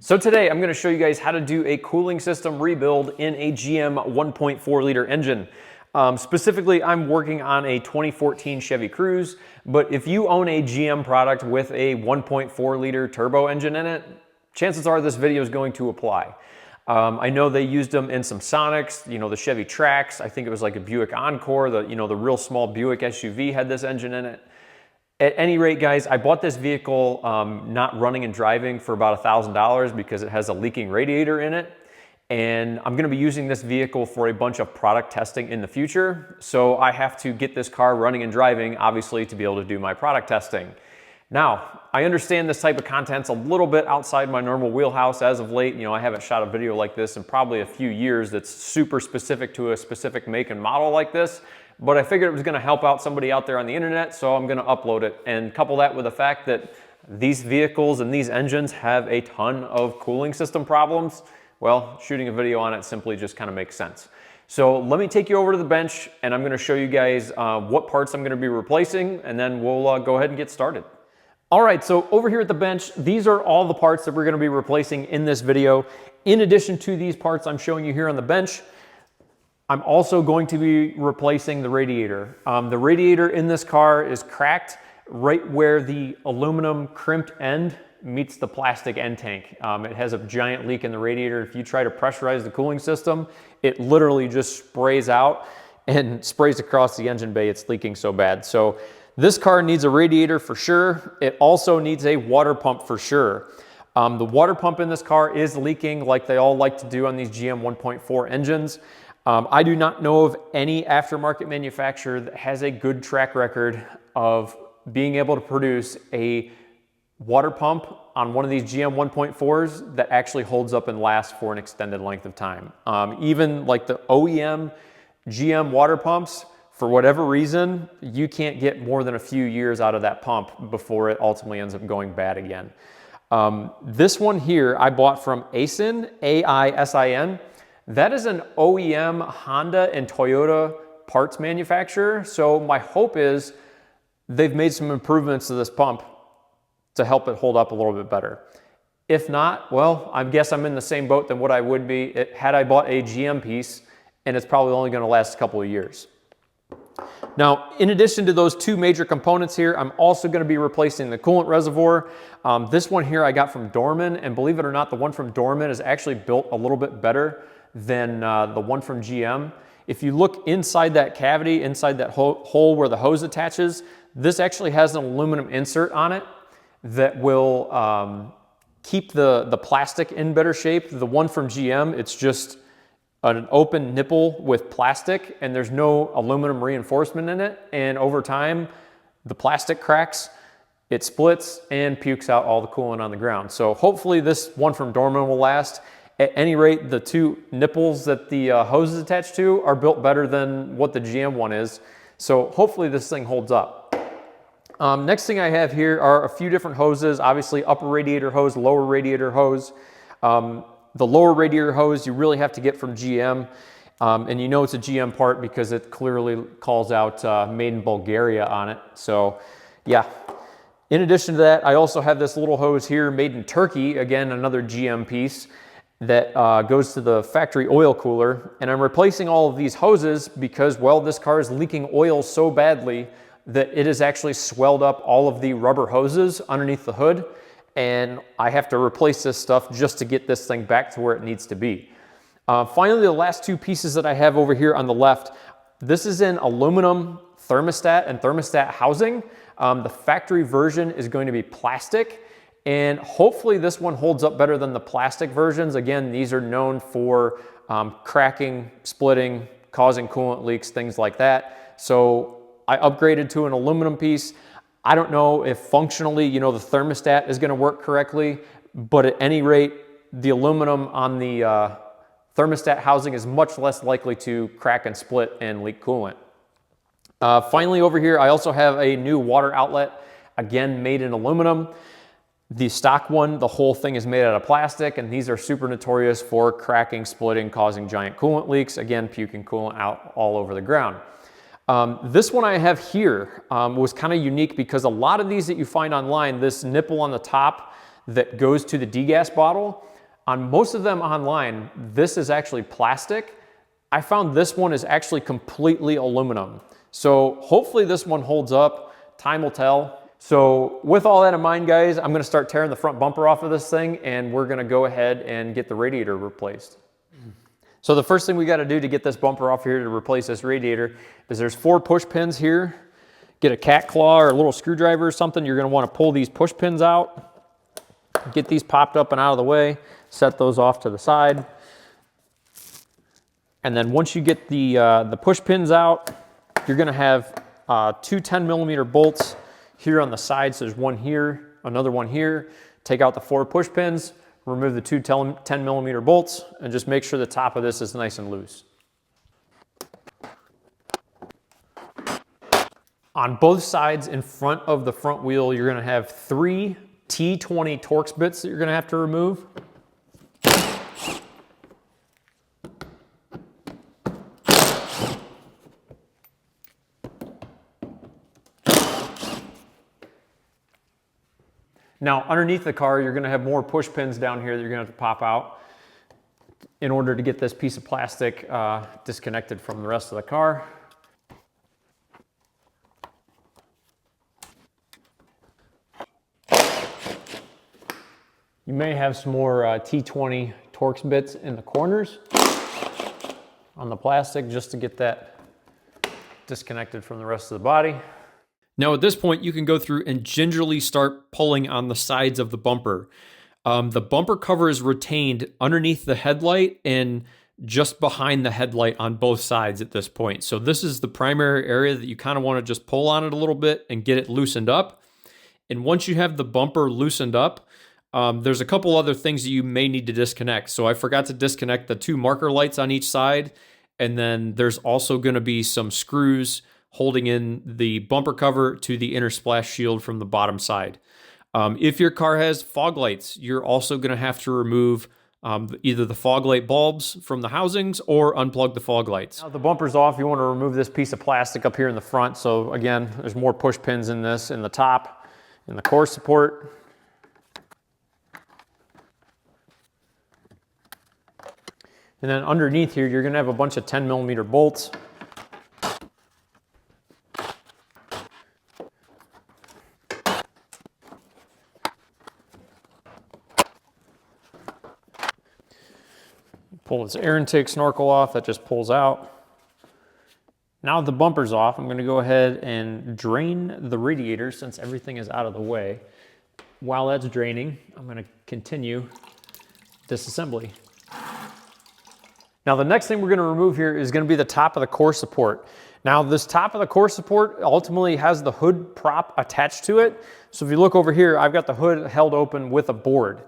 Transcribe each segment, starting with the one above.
So today I'm going to show you guys how to do a cooling system rebuild in a GM 1.4 liter engine. Specifically, I'm working on a 2014 Chevy Cruze, but if you own a GM product with a 1.4 liter turbo engine in it, chances are this video is going to apply. I know they used them in some Sonics, you know, the Chevy Trax. I think it was like a Buick Encore, the real small Buick SUV had this engine in it. At any rate, guys, I bought this vehicle not running and driving for about $1,000 because it has a leaking radiator in it. And I'm gonna be using this vehicle for a bunch of product testing in the future. So I have to get this car running and driving, obviously, to be able to do my product testing. Now, I understand this type of content's a little bit outside my normal wheelhouse as of late. You know, I haven't shot a video like this in probably a few years that's super specific to a specific make and model like this. But I figured it was gonna help out somebody out there on the internet, so I'm gonna upload it. And couple that with the fact that these vehicles and these engines have a ton of cooling system problems. Well, shooting a video on it simply just kind of makes sense. So let me take you over to the bench and I'm gonna show you guys what parts I'm gonna be replacing, and then we'll go ahead and get started. All right, so over here at the bench, these are all the parts that we're gonna be replacing in this video. In addition to these parts I'm showing you here on the bench, I'm also going to be replacing the radiator. The radiator in this car is cracked right where the aluminum crimped end meets the plastic end tank. It has a giant leak in the radiator. If you try to pressurize the cooling system, it literally just sprays out and sprays across the engine bay. It's leaking so bad. So this car needs a radiator for sure. It also needs a water pump for sure. The water pump in this car is leaking like they all like to do on these GM 1.4 engines. I do not know of any aftermarket manufacturer that has a good track record of being able to produce a water pump on one of these GM 1.4s that actually holds up and lasts for an extended length of time. Even like the OEM GM water pumps, for whatever reason, you can't get more than a few years out of that pump before it ultimately ends up going bad again. This one here I bought from Aisin, A-I-S-I-N. That is an OEM Honda and Toyota parts manufacturer. So my hope is they've made some improvements to this pump to help it hold up a little bit better. If not, well, I guess I'm in the same boat than what I would be had I bought a GM piece, and it's probably only gonna last a couple of years. Now, in addition to those two major components here, I'm also gonna be replacing the coolant reservoir. This one here I got from Dorman, and believe it or not, the one from Dorman is actually built a little bit better than the one from GM. If you look inside that cavity, inside that hole where the hose attaches, this actually has an aluminum insert on it that will keep the plastic in better shape. The one from GM, it's just an open nipple with plastic and there's no aluminum reinforcement in it. And over time, the plastic cracks, it splits and pukes out all the coolant on the ground. So hopefully this one from Dorman will last. At any rate, the two nipples that the hose is attached to are built better than what the GM one is. So hopefully this thing holds up. Next thing I have here are a few different hoses, obviously upper radiator hose, lower radiator hose. The lower radiator hose you really have to get from GM. And you know it's a GM part because it clearly calls out made in Bulgaria on it. So yeah. In addition to that, I also have this little hose here made in Turkey, again, another GM piece that goes to the factory oil cooler. And I'm replacing all of these hoses because, well, this car is leaking oil so badly that it has actually swelled up all of the rubber hoses underneath the hood. And I have to replace this stuff just to get this thing back to where it needs to be. Finally, the last two pieces that I have over here on the left, this is in aluminum thermostat and thermostat housing. The factory version is going to be plastic. And hopefully this one holds up better than the plastic versions. Again, these are known for cracking, splitting, causing coolant leaks, things like that. So I upgraded to an aluminum piece. I don't know if functionally, you know, the thermostat is gonna work correctly, but at any rate, the aluminum on the thermostat housing is much less likely to crack and split and leak coolant. Finally over here, I also have a new water outlet, again, made in aluminum. The stock one, the whole thing is made out of plastic, and these are super notorious for cracking, splitting, causing giant coolant leaks. Again, puking coolant out all over the ground. This one I have here was kind of unique because a lot of these that you find online, this nipple on the top that goes to the degas bottle, On most of them online, this is actually plastic. I found this one is actually completely aluminum. So hopefully this one holds up. Time will tell. So with all that in mind, guys, I'm gonna start tearing the front bumper off of this thing, and we're gonna go ahead and get the radiator replaced. So the first thing we gotta do to get this bumper off here to replace this radiator is there's 4 push pins here. Get a cat claw or a little screwdriver or something. You're gonna wanna pull these push pins out, get these popped up and out of the way, set those off to the side. And then once you get the push pins out, you're gonna have 2 10mm bolts here on the side. So there's one here, another one here. Take out the 4 push pins, remove the 2 10mm bolts, and just make sure the top of this is nice and loose. On both sides in front of the front wheel, you're gonna have 3 T20 Torx bits that you're gonna have to remove. Now, underneath the car, you're gonna have more push pins down here that you're gonna have to pop out in order to get this piece of plastic disconnected from the rest of the car. You may have some more T20 Torx bits in the corners on the plastic just to get that disconnected from the rest of the body. Now at this point, you can go through and gingerly start pulling on the sides of the bumper. The bumper cover is retained underneath the headlight and just behind the headlight on both sides at this point. So this is the primary area that you kind of want to just pull on it a little bit and get it loosened up. And once you have the bumper loosened up, there's a couple other things that you may need to disconnect. So I forgot to disconnect the 2 marker lights on each side. And then there's also going to be some screws holding in the bumper cover to the inner splash shield from the bottom side. If your car has fog lights, you're also going to have to remove either the fog light bulbs from the housings or unplug the fog lights. Now the bumper's off, you want to remove this piece of plastic up here in the front. So again, there's more push pins in this, in the top, in the core support. And then underneath here, you're going to have a bunch of 10mm bolts. Pull this air intake snorkel off, that just pulls out. Now the bumper's off, I'm gonna go ahead and drain the radiator since everything is out of the way. While that's draining, I'm gonna continue disassembly. Now the next thing we're gonna remove here is gonna be the top of the core support. Now this top of the core support ultimately has the hood prop attached to it. So if you look over here, I've got the hood held open with a board.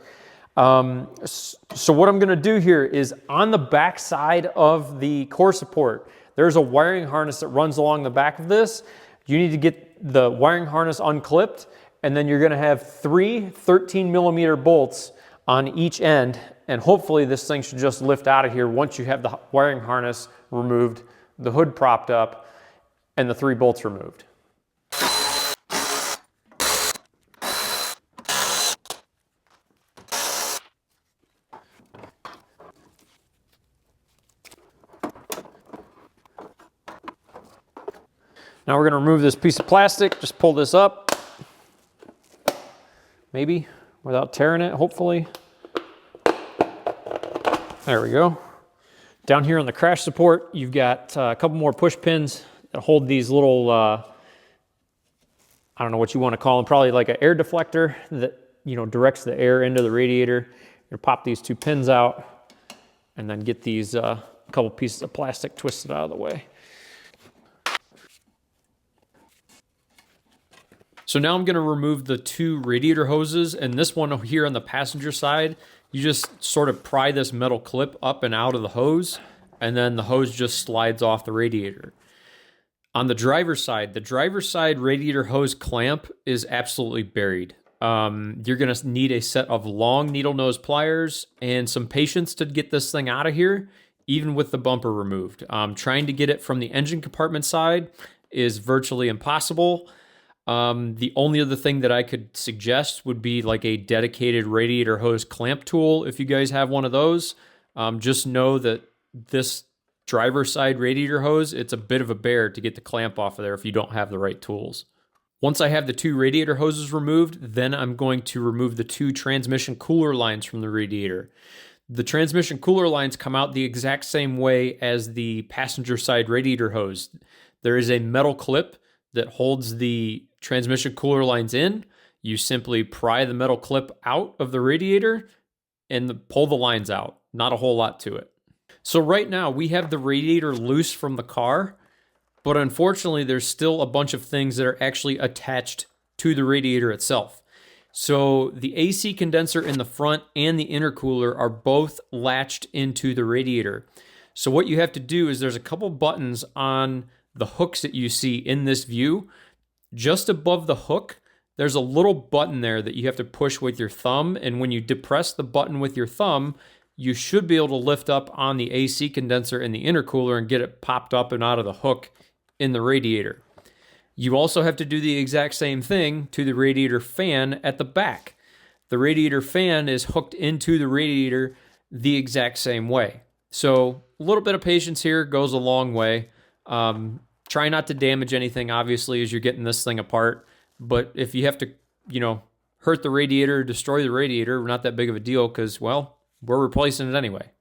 So what I'm gonna do here is on the back side of the core support, there's a wiring harness that runs along the back of this. You need to get the wiring harness unclipped, and then you're gonna have 3 13mm bolts on each end, and hopefully this thing should just lift out of here once you have the wiring harness removed, the hood propped up, and the 3 bolts removed. Now we're gonna remove this piece of plastic, just pull this up, maybe, without tearing it, hopefully. There we go. Down here on the crash support, you've got a couple more push pins that hold these little, I don't know what you wanna call them, probably like an air deflector that, directs the air into the radiator. You're gonna pop these 2 pins out and then get these couple pieces of plastic twisted out of the way. So now I'm gonna remove the 2 radiator hoses, and this one here on the passenger side, you just sort of pry this metal clip up and out of the hose, and then the hose just slides off the radiator. On the driver's side radiator hose clamp is absolutely buried. You're gonna need a set of long needle nose pliers and some patience to get this thing out of here, even with the bumper removed. Trying to get it from the engine compartment side is virtually impossible. The only other thing that I could suggest would be like a dedicated radiator hose clamp tool. If you guys have one of those, just know that this driver's side radiator hose, it's a bit of a bear to get the clamp off of there if you don't have the right tools. Once I have the 2 radiator hoses removed, then I'm going to remove the 2 transmission cooler lines from the radiator. The transmission cooler lines come out the exact same way as the passenger side radiator hose. There is a metal clip that holds the transmission cooler lines in. You simply pry the metal clip out of the radiator and pull the lines out. Not a whole lot to it. So right now we have the radiator loose from the car, but unfortunately there's still a bunch of things that are actually attached to the radiator itself. So the AC condenser in the front and the intercooler are both latched into the radiator. So what you have to do is there's a couple buttons on the hooks that you see in this view. Just above the hook, there's a little button there that you have to push with your thumb, and when you depress the button with your thumb, you should be able to lift up on the AC condenser in the intercooler and get it popped up and out of the hook in the radiator. You also have to do the exact same thing to the radiator fan at the back. The radiator fan is hooked into the radiator the exact same way. So a little bit of patience here goes a long way. Try not to damage anything, obviously, as you're getting this thing apart. But if you have to, hurt the radiator, destroy the radiator, not that big of a deal because, well, we're replacing it anyway.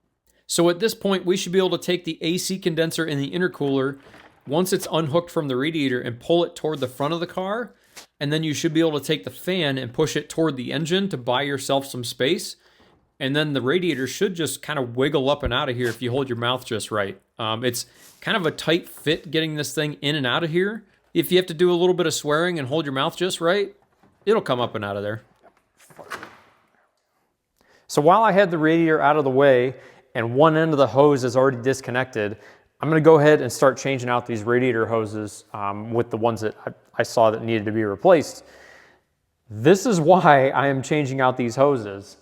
So at this point, we should be able to take the AC condenser in the intercooler once it's unhooked from the radiator and pull it toward the front of the car. And then you should be able to take the fan and push it toward the engine to buy yourself some space. And then the radiator should just kind of wiggle up and out of here if you hold your mouth just right. It's kind of a tight fit getting this thing in and out of here. If you have to do a little bit of swearing and hold your mouth just right, it'll come up and out of there. So while I had the radiator out of the way and one end of the hose is already disconnected, I'm going to go ahead and start changing out these radiator hoses with the ones that I saw that needed to be replaced. This is why I am changing out these hoses.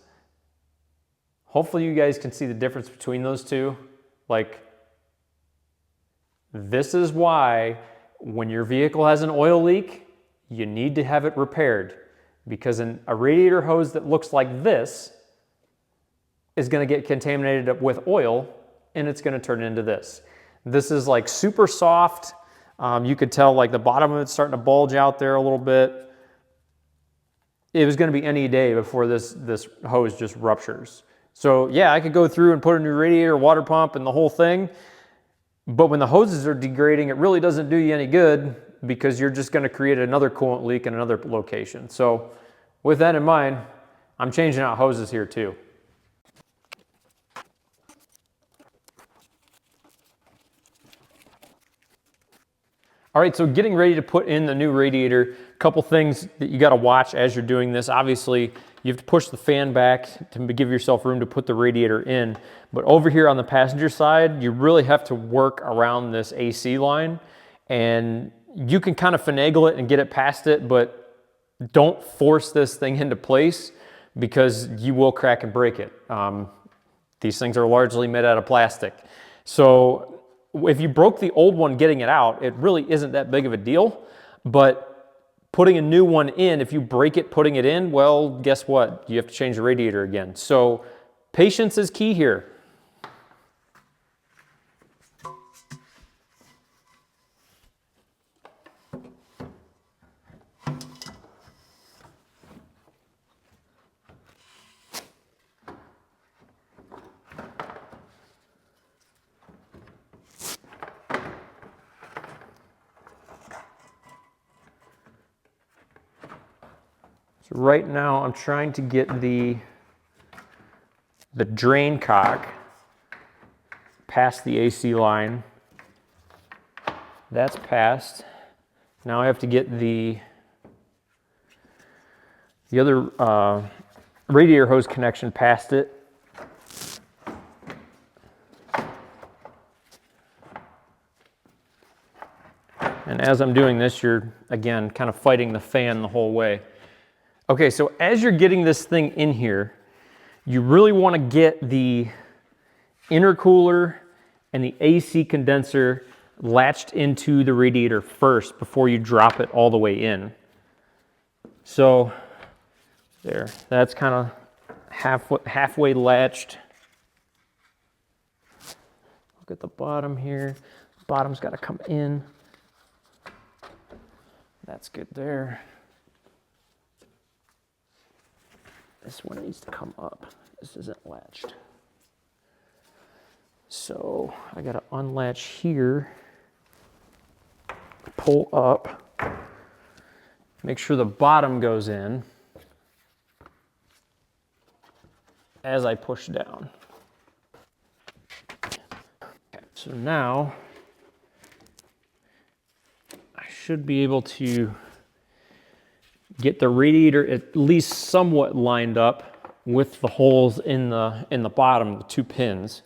Hopefully you guys can see the difference between those two. This is why when your vehicle has an oil leak, you need to have it repaired, because a radiator hose that looks like this is going to get contaminated with oil and it's going to turn into this. This is like super soft. You could tell like the bottom of it's starting to bulge out there a little bit. It was going to be any day before this hose just ruptures. So yeah, I could go through and put a new radiator, water pump, and the whole thing. But when the hoses are degrading, it really doesn't do you any good because you're just going to create another coolant leak in another location. So with that in mind, I'm changing out hoses here too. All right, so getting ready to put in the new radiator, a couple things that you gotta watch as you're doing this. Obviously, you have to push the fan back to give yourself room to put the radiator in. But over here on the passenger side, you really have to work around this AC line, and you can kind of finagle it and get it past it, but don't force this thing into place because you will crack and break it. These things are largely made out of plastic. So if you broke the old one getting it out, it really isn't that big of a deal. But putting a new one in, if you break it putting it in, well, guess what? You have to change the radiator again. So patience is key here. So right now I'm trying to get the drain cock past the AC line. That's passed. Now I have to get the other radiator hose connection past it. And as I'm doing this, you're again kind of fighting the fan the whole way. Okay, so as you're getting this thing in here, you really want to get the intercooler and the AC condenser latched into the radiator first before you drop it all the way in. So there, that's kind of halfway latched. Look at the bottom here. Bottom's got to come in. That's good there. This one needs to come up. This isn't latched. So I got to unlatch here, pull up, make sure the bottom goes in as I push down. Okay, so now I should be able to get the radiator at least somewhat lined up with the holes in the bottom, the 2 pins.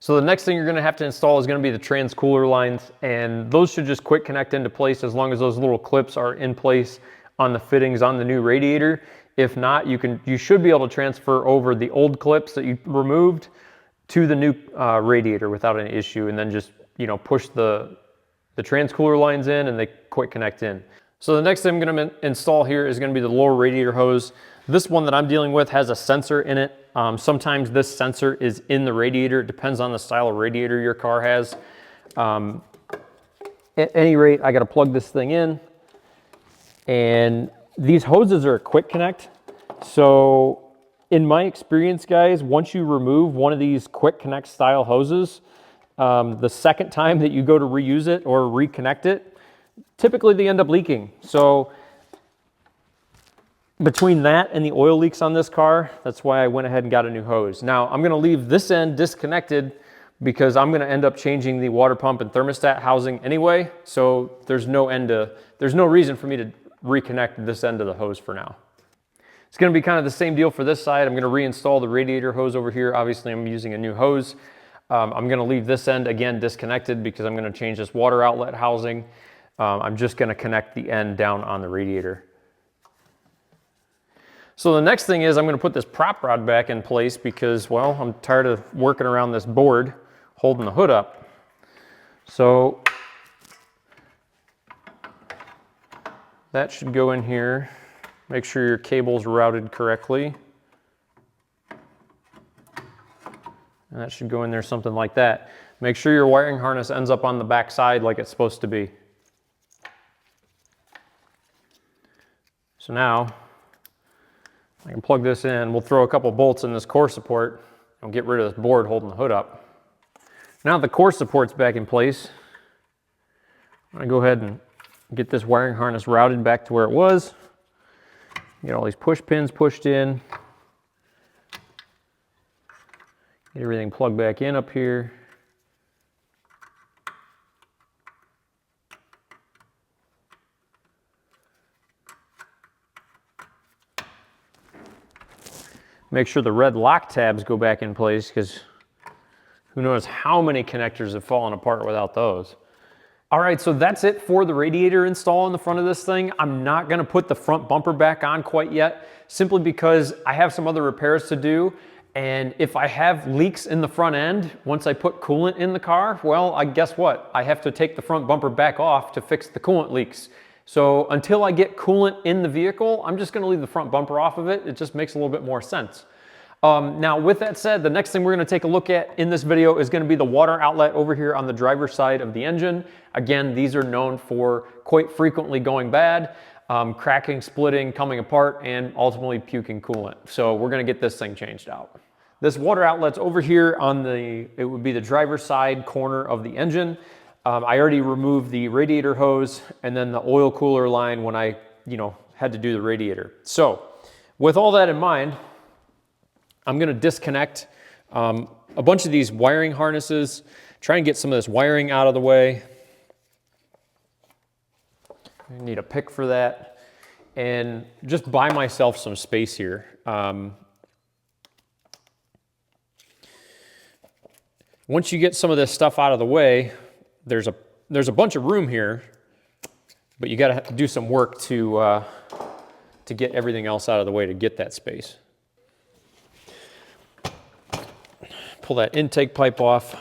So the next thing you're gonna have to install is gonna be the trans cooler lines, and those should just quick connect into place as long as those little clips are in place on the fittings on the new radiator. If not, you should be able to transfer over the old clips that you removed to the new radiator without any issue, and then just, you know, push the trans cooler lines in and they quick connect in. So the next thing I'm gonna install here is gonna be the lower radiator hose. This one that I'm dealing with has a sensor in it. Sometimes this sensor is in the radiator. It depends on the style of radiator your car has. At any rate, I gotta plug this thing in. And these hoses are a quick connect. So in my experience, guys, once you remove one of these quick connect style hoses, the second time that you go to reuse it or reconnect it, typically they end up leaking. So between that and the oil leaks on this car, that's why I went ahead and got a new hose. Now I'm gonna leave this end disconnected because I'm gonna end up changing the water pump and thermostat housing anyway. So there's no reason for me to reconnect this end of the hose for now. It's gonna be kind of the same deal for this side. I'm gonna reinstall the radiator hose over here. Obviously I'm using a new hose. I'm gonna leave this end again disconnected because I'm gonna change this water outlet housing. I'm just gonna connect the end down on the radiator. So the next thing is I'm gonna put this prop rod back in place because, well, I'm tired of working around this board holding the hood up. So that should go in here. Make sure your cable's routed correctly. And that should go in there something like that. Make sure your wiring harness ends up on the back side like it's supposed to be. So now I can plug this in. We'll throw a couple bolts in this core support and get rid of this board holding the hood up. Now the core support's back in place, I'm gonna go ahead and get this wiring harness routed back to where it was. Get all these push pins pushed in. Get everything plugged back in up here. Make sure the red lock tabs go back in place because who knows how many connectors have fallen apart without those. All right, so that's it for the radiator install in the front of this thing. I'm not gonna put the front bumper back on quite yet, simply because I have some other repairs to do. And if I have leaks in the front end, once I put coolant in the car, well, I guess what? I have to take the front bumper back off to fix the coolant leaks. So until I get coolant in the vehicle, I'm just gonna leave the front bumper off of it. It just makes a little bit more sense. Now with that said, the next thing we're gonna take a look at in this video is gonna be the water outlet over here on the driver's side of the engine. Again, these are known for quite frequently going bad, cracking, splitting, coming apart, and ultimately puking coolant. So we're gonna get this thing changed out. This water outlet's over here on it would be the driver's side corner of the engine. I already removed the radiator hose and then the oil cooler line when I, had to do the radiator. So with all that in mind, I'm gonna disconnect a bunch of these wiring harnesses, try and get some of this wiring out of the way. I need a pick for that, and just buy myself some space here. Once you get some of this stuff out of the way, there's a bunch of room here, but you gotta do some work to get everything else out of the way to get that space. Pull that intake pipe off,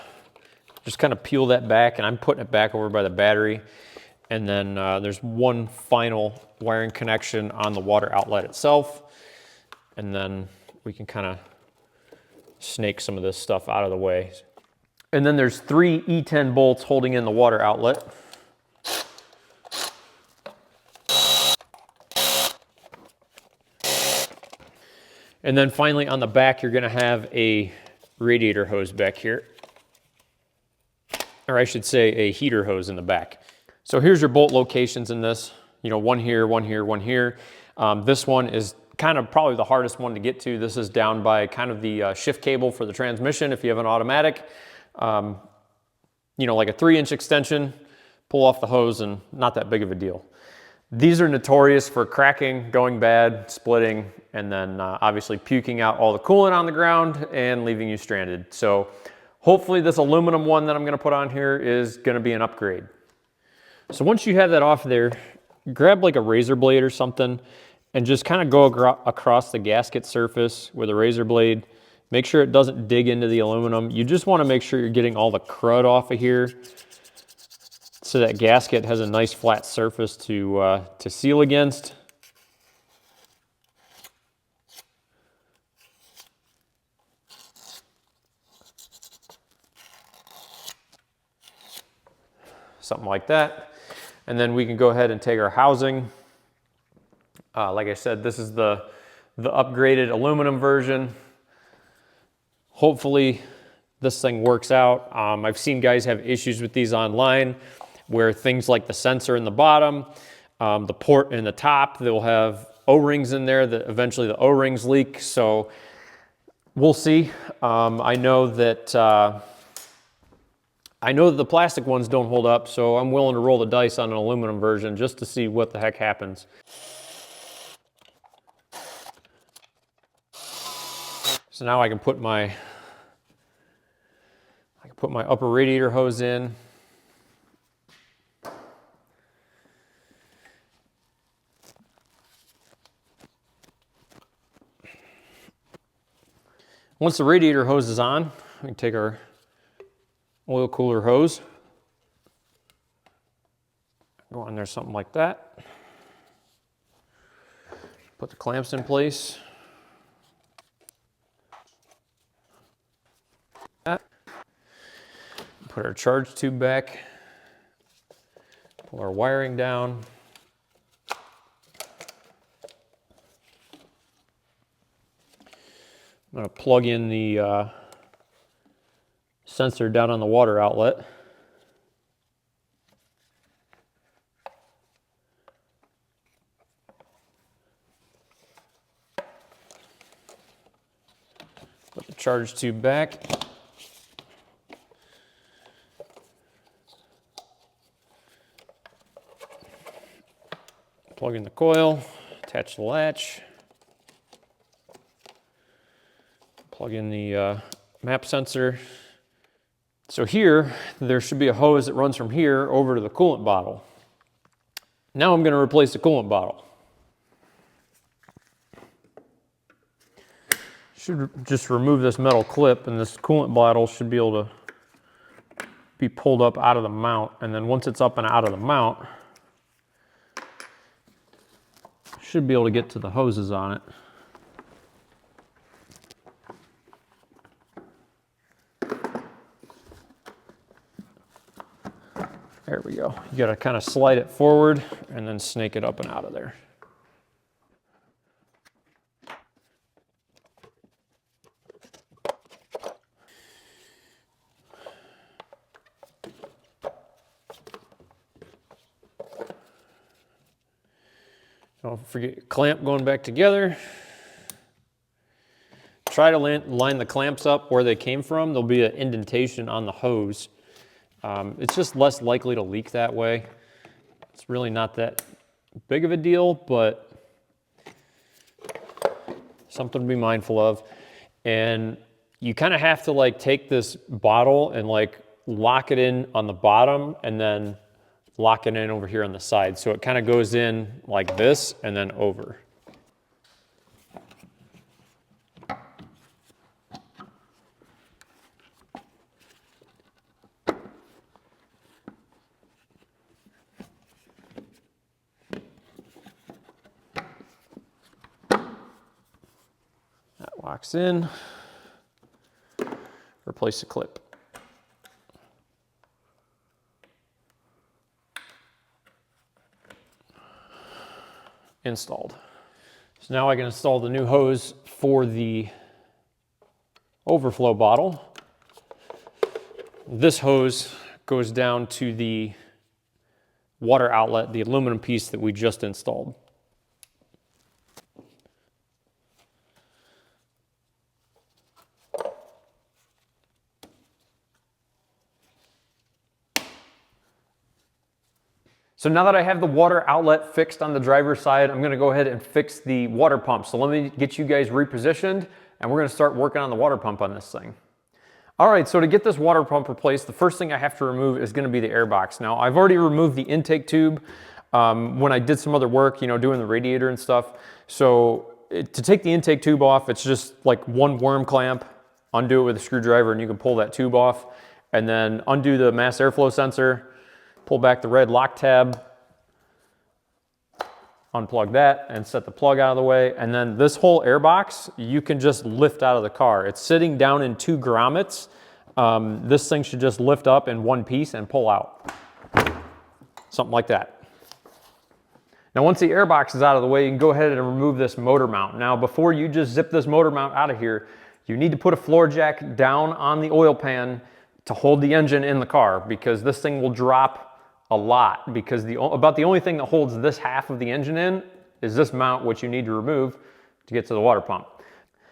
just kind of peel that back, and I'm putting it back over by the battery. And then there's one final wiring connection on the water outlet itself. And then we can kind of snake some of this stuff out of the way. And then there's 3 E10 bolts holding in the water outlet. And then finally on the back, you're gonna have a radiator hose back here. Or I should say a heater hose in the back. So here's your bolt locations in this. You know, one here, one here, one here. This one is kind of probably the hardest one to get to. This is down by kind of the shift cable for the transmission if you have an automatic. You know, like a 3-inch extension, pull off the hose and not that big of a deal. These are notorious for cracking, going bad, splitting, and then obviously puking out all the coolant on the ground and leaving you stranded. So hopefully this aluminum one that I'm gonna put on here is gonna be an upgrade. So once you have that off there, grab like a razor blade or something and just kind of go across the gasket surface with a razor blade. Make sure it doesn't dig into the aluminum. You just want to make sure you're getting all the crud off of here so that gasket has a nice flat surface to seal against. Something like that. And then we can go ahead and take our housing. Like I said, this is the upgraded aluminum version. Hopefully this thing works out. I've seen guys have issues with these online where things like the sensor in the bottom, the port in the top, they'll have O-rings in there that eventually the O-rings leak. So we'll see. I know that the plastic ones don't hold up, so I'm willing to roll the dice on an aluminum version just to see what the heck happens. So now I can put my upper radiator hose in. Once the radiator hose is on, we can take our oil cooler hose, go on there something like that. Put the clamps in place. Put our charge tube back, pull our wiring down. I'm going to plug in the sensor down on the water outlet. Put the charge tube back. Plug in the coil, attach the latch, plug in the map sensor. So here, there should be a hose that runs from here over to the coolant bottle. Now I'm going to replace the coolant bottle. Should just remove this metal clip and this coolant bottle should be able to be pulled up out of the mount. And then once it's up and out of the mount, should be able to get to the hoses on it. There we go. You gotta kind of slide it forward and then snake it up and out of there. Don't forget clamp going back together. Try to line the clamps up where they came from. There'll be an indentation on the hose. It's just less likely to leak that way. It's really not that big of a deal, but something to be mindful of. And you kind of have to like take this bottle and like lock it in on the bottom and then lock it in over here on the side. So it kind of goes in like this and then over. Locks in. Replace the clip. Installed. So now I can install the new hose for the overflow bottle. This hose goes down to the water outlet, the aluminum piece that we just installed. So now that I have the water outlet fixed on the driver's side, I'm gonna go ahead and fix the water pump. So let me get you guys repositioned and we're gonna start working on the water pump on this thing. All right, so to get this water pump replaced, the first thing I have to remove is gonna be the air box. Now, I've already removed the intake tube when I did some other work, you know, doing the radiator and stuff. So to take the intake tube off, it's just like one worm clamp, undo it with a screwdriver and you can pull that tube off, and then undo the mass airflow sensor, pull back the red lock tab, unplug that and set the plug out of the way. And then this whole air box, you can just lift out of the car. It's sitting down in 2 grommets. This thing should just lift up in one piece and pull out. Something like that. Now, once the air box is out of the way, you can go ahead and remove this motor mount. Now, before you just zip this motor mount out of here, you need to put a floor jack down on the oil pan to hold the engine in the car, because this thing will drop a lot, because about the only thing that holds this half of the engine in is this mount, which you need to remove to get to the water pump.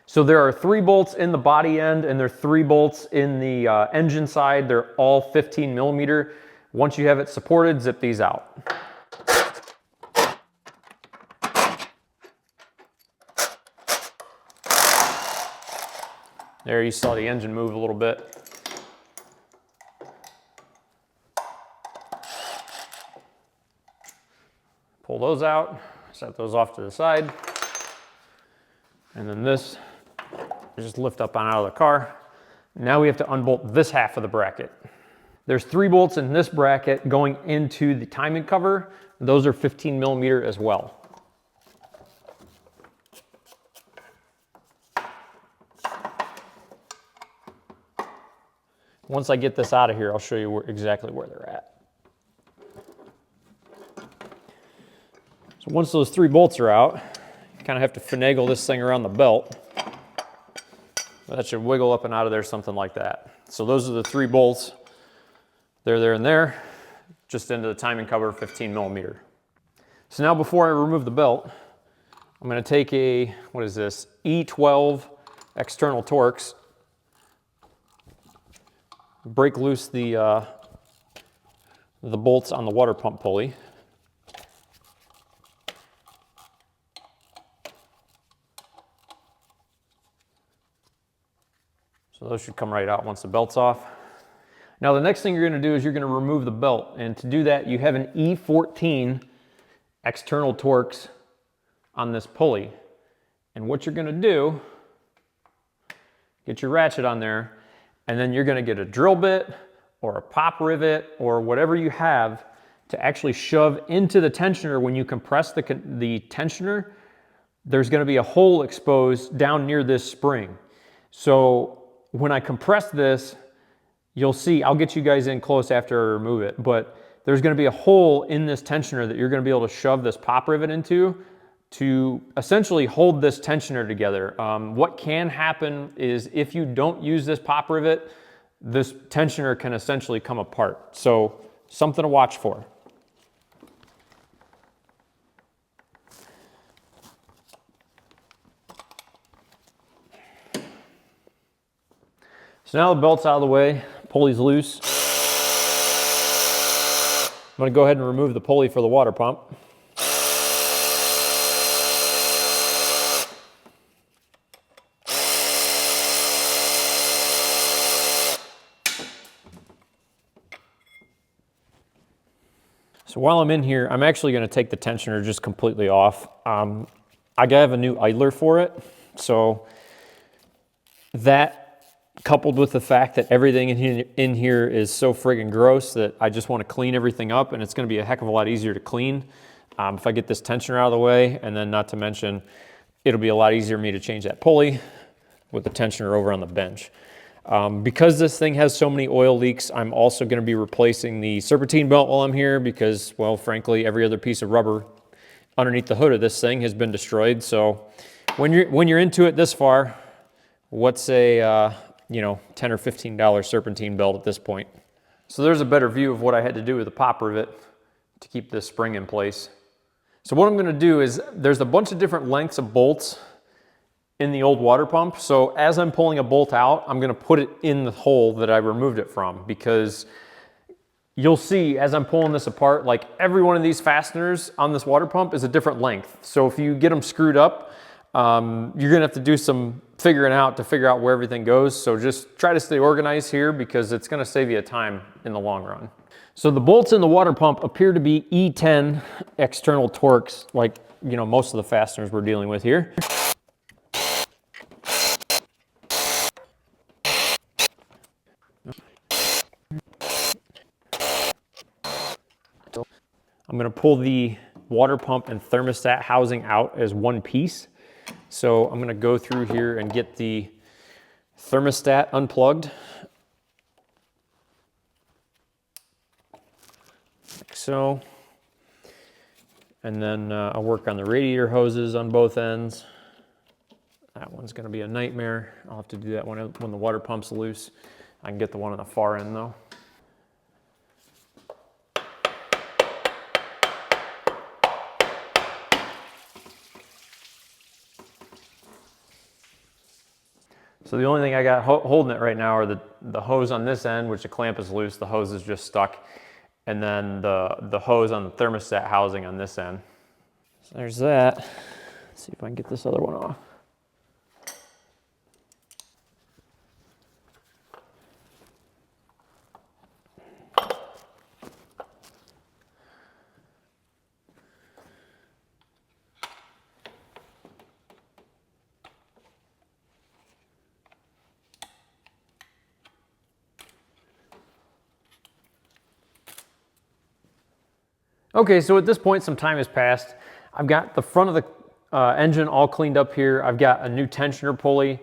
So there are 3 bolts in the body end and there are 3 bolts in the engine side. They're all 15 millimeter. Once you have it supported, zip these out. There, you saw the engine move a little bit. Pull those out, set those off to the side. And then this, just lift up and out of the car. Now we have to unbolt this half of the bracket. There's 3 bolts in this bracket going into the timing cover. Those are 15 millimeter as well. Once I get this out of here, I'll show you exactly where they're at. So once those 3 bolts are out, you kind of have to finagle this thing around the belt. That should wiggle up and out of there, something like that. So those are the 3 bolts. They're there and there, just into the timing cover, 15 millimeter. So now before I remove the belt, I'm going to take a, what is this, E12 external Torx, break loose the bolts on the water pump pulley. So those should come right out once the belt's off. Now the next thing you're going to do is you're going to remove the belt, and to do that you have an E14 external Torx on this pulley. And what you're going to do, get your ratchet on there, and then you're going to get a drill bit or a pop rivet or whatever you have to actually shove into the tensioner. When you compress the tensioner, there's going to be a hole exposed down near this spring. So when I compress this, you'll see, I'll get you guys in close after I remove it, but there's going to be a hole in this tensioner that you're going to be able to shove this pop rivet into to essentially hold this tensioner together. What can happen is if you don't use this pop rivet, this tensioner can essentially come apart. So something to watch for. So now the belt's out of the way, pulley's loose. I'm going to go ahead and remove the pulley for the water pump. So while I'm in here, I'm actually going to take the tensioner just completely off. I have a new idler for it, so that coupled with the fact that everything in here is so friggin' gross that I just want to clean everything up, and it's going to be a heck of a lot easier to clean if I get this tensioner out of the way, and then not to mention it'll be a lot easier for me to change that pulley. with the tensioner over on the bench. Because this thing has so many oil leaks, I'm also going to be replacing the serpentine belt while I'm here because, well, frankly, every other piece of rubber underneath the hood of this thing has been destroyed. So when you're into it this far, what's a you know, $10 or $15 serpentine belt at this point? So there's a better view of what I had to do with the pop rivet to keep this spring in place. So what I'm going to do is there's a bunch of different lengths of bolts in the old water pump. So as I'm pulling a bolt out, I'm going to put it in the hole that I removed it from, because you'll see as I'm pulling this apart, like every one of these fasteners on this water pump is a different length. So if you get them screwed up, you're going to have to do some figuring out to figure out where everything goes. So just try to stay organized here because it's going to save you time in the long run. So the bolts in the water pump appear to be E10 external Torx, like, you know, most of the fasteners we're dealing with here. I'm going to pull the water pump and thermostat housing out as one piece. So I'm going to go through here and get the thermostat unplugged. Like so. And then I'll work on the radiator hoses on both ends. That one's going to be a nightmare. I'll have to do that when the water pump's loose. I can get the one on the far end though. So the only thing I got holding it right now are the hose on this end, which the clamp is loose, the hose is just stuck, and then the hose on the thermostat housing on this end. So there's that. Let's see if I can get this other one off. Okay, so at this point, some time has passed. I've got the front of the engine all cleaned up here. I've got a new tensioner pulley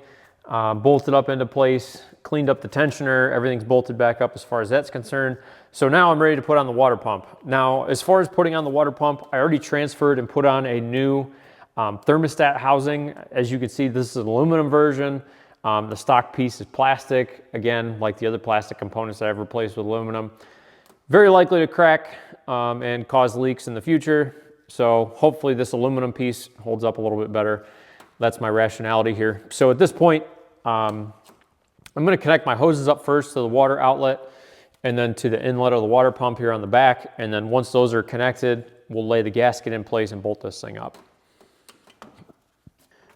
bolted up into place, cleaned up the tensioner, everything's bolted back up as far as that's concerned. So now I'm ready to put on the water pump. Now, as far as putting on the water pump, I already transferred and put on a new thermostat housing. As you can see, this is an aluminum version. The stock piece is plastic. Again, like the other plastic components that I've replaced with aluminum. Very likely to crack and cause leaks in the future. So hopefully this aluminum piece holds up a little bit better. That's my rationality here. So at this point, I'm going to connect my hoses up first to the water outlet and then to the inlet of the water pump here on the back. And then once those are connected, we'll lay the gasket in place and bolt this thing up.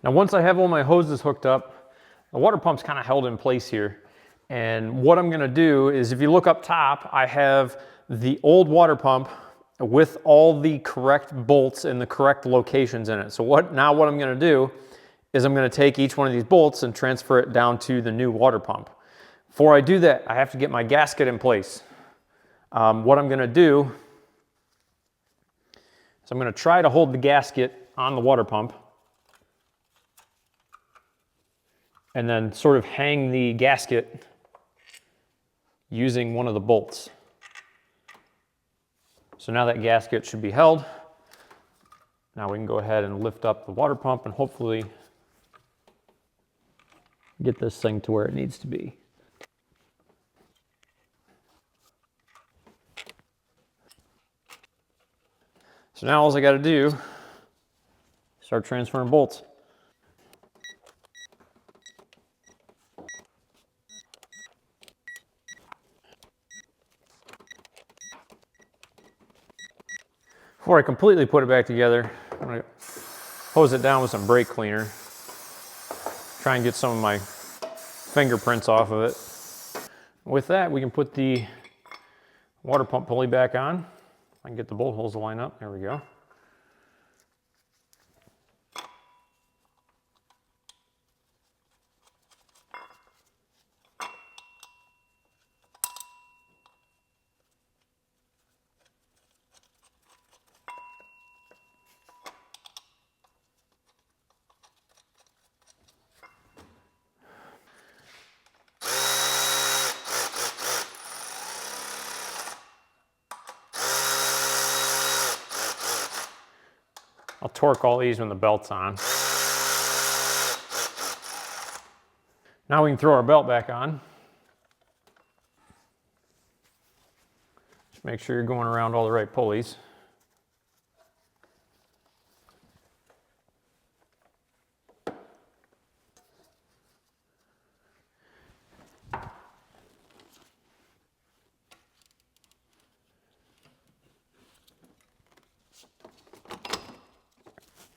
Now once I have all my hoses hooked up, the water pump's kind of held in place here. And what I'm going to do is, if you look up top, I have the old water pump with all the correct bolts in the correct locations in it. So what I'm going to do is I'm going to take each one of these bolts and transfer it down to the new water pump. Before I do that, I have to get my gasket in place. What I'm going to do is I'm going to try to hold the gasket on the water pump and then sort of hang the gasket using one of the bolts. So now that gasket should be held. Now we can go ahead and lift up the water pump and hopefully get this thing to where it needs to be. So now all I got to do is start transferring bolts. Before I completely put it back together, I'm going to hose it down with some brake cleaner. Try and get some of my fingerprints off of it. With that, we can put the water pump pulley back on. I can get the bolt holes to line up. There we go. torque all these when the belt's on. Now we can throw our belt back on. Just make sure you're going around all the right pulleys.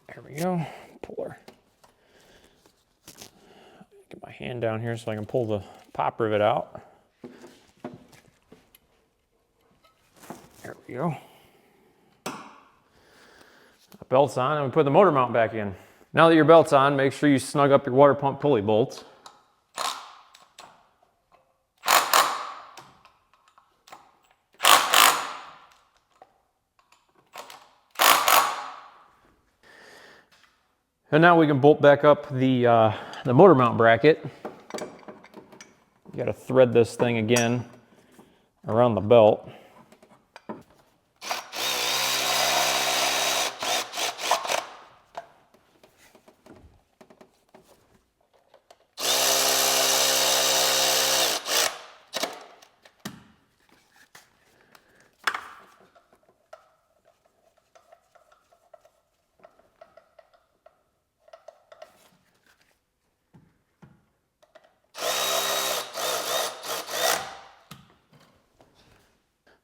There we go. Pull her. Get my hand down here so I can pull the pop rivet out. There we go. The belt's on, and we put the motor mount back in. Now that your belt's on, make sure you snug up your water pump pulley bolts. And now we can bolt back up the motor mount bracket. You got to thread this thing again around the belt.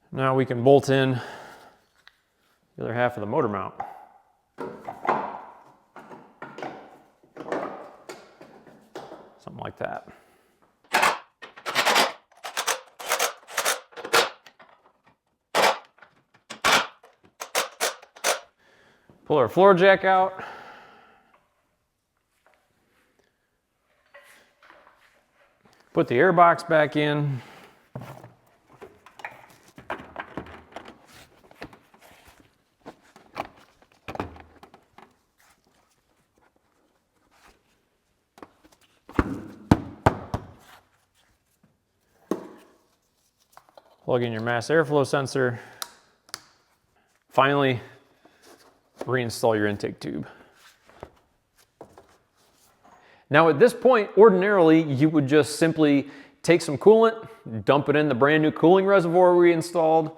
Now we can bolt in the other half of the motor mount. Something like that. Pull our floor jack out. Put the air box back in. Plug in your mass airflow sensor. Finally, reinstall your intake tube. Now at this point, ordinarily, you would just simply take some coolant, dump it in the brand new cooling reservoir we installed,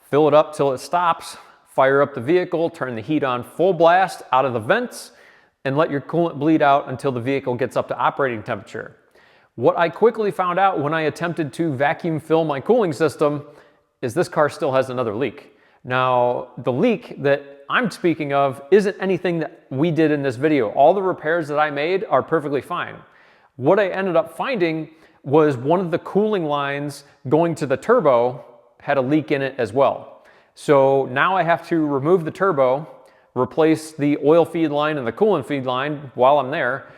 fill it up till it stops, fire up the vehicle, turn the heat on full blast out of the vents, and let your coolant bleed out until the vehicle gets up to operating temperature. What I quickly found out when I attempted to vacuum fill my cooling system is this car still has another leak. Now, the leak that I'm speaking of isn't anything that we did in this video. All the repairs that I made are perfectly fine. What I ended up finding was one of the cooling lines going to the turbo had a leak in it as well. So now I have to remove the turbo, replace the oil feed line and the coolant feed line while I'm there,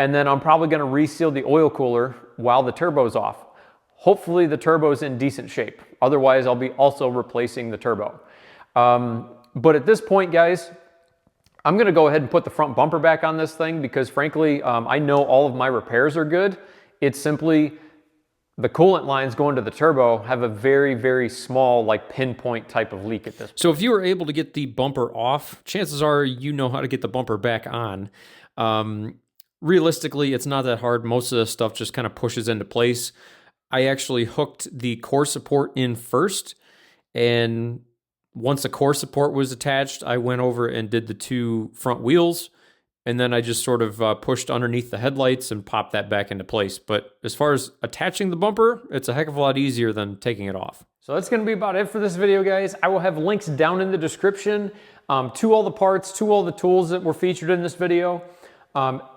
and then I'm probably going to reseal the oil cooler while the turbo's off. Hopefully the turbo's in decent shape. Otherwise, I'll be also replacing the turbo. But at this point, guys, I'm going to go ahead and put the front bumper back on this thing because frankly, I know all of my repairs are good. It's simply the coolant lines going to the turbo have a very, very small, like pinpoint type of leak at this point. So if you were able to get the bumper off, chances are you know how to get the bumper back on. Realistically, it's not that hard. Most of the stuff just kind of pushes into place. I actually hooked the core support in first, and once the core support was attached, I went over and did the two front wheels, and then I just sort of pushed underneath the headlights and popped that back into place. But as far as attaching the bumper, it's a heck of a lot easier than taking it off. So that's going to be about it for this video, guys. I will have links down in the description to all the parts, to all the tools that were featured in this video.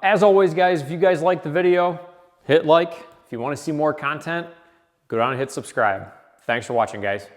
As always, guys, if you guys like the video, hit like. If you want to see more content, go down and hit subscribe. Thanks for watching, guys.